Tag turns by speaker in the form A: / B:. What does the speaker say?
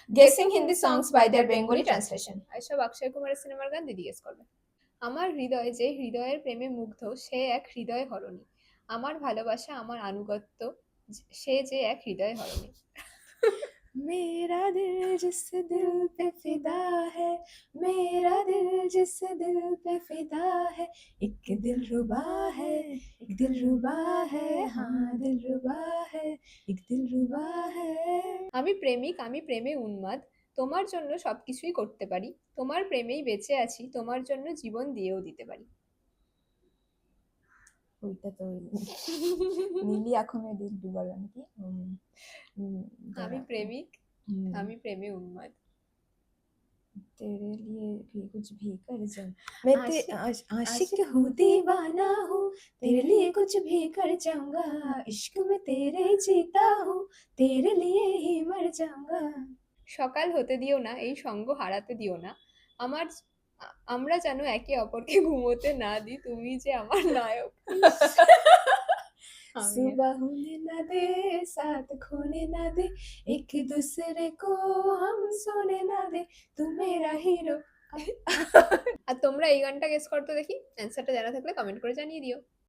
A: Guessing Hindi songs by their Bengali translation.
B: এসব অক্ষয় কুমারের সিনেমার গান দিদি গেস করবে। আমার হৃদয় যে হৃদয়ের প্রেমে মুগ্ধ, সে এক হৃদয় হরণী। আমার ভালোবাসা আমার আনুগত্য, সে যে এক হৃদয় হরণী।
A: मेरा दिल जिस दिल पे फिदा है, मेरा दिल जिस दिल पे फिदा है, एक दिलरुबा है, एक दिलरुबा है, हाँ दिलरुबा है, एक दिलरुबा है।
B: আমি প্রেমিক, আমি প্রেমে উন্মাদ, তোমার জন্য সবকিছুই করতে পারি, তোমার প্রেমেই বেঁচে আছি, তোমার জন্য জীবন দিয়েও দিতে পারি।
A: ওইটা তো নীলি আঁখোं में दिल डूबा নাকি
B: আমি প্রেমিক, আমি প্রেমে উন্মাদ।
A: तेरे लिए भी कुछ भी कर जाऊं, मैं आशिक हूँ दीवाना हूँ, तेरे लिए कुछ भी कर जाऊंगा, इश्क में तेरे जीता हूँ, तेरे लिए ही मर जाऊंगा।
B: সকাল হতে দিও না, এই সঙ্গ হারাতে দিও না, আমার আমরা যেন একে অপরকে ঘুমোতে না দিই, তুমি যে আমার নায়ক।
A: सुबह होने ना दे, साथ खोने ना दे, एक दूसरे को हम सोने ना दे, तू मेरा हीरो।
B: আর তোমরা এই গানটা গেস করতে দেখি, অ্যান্সারটা জানা থাকলে কমেন্ট করে জানিয়ে দিও।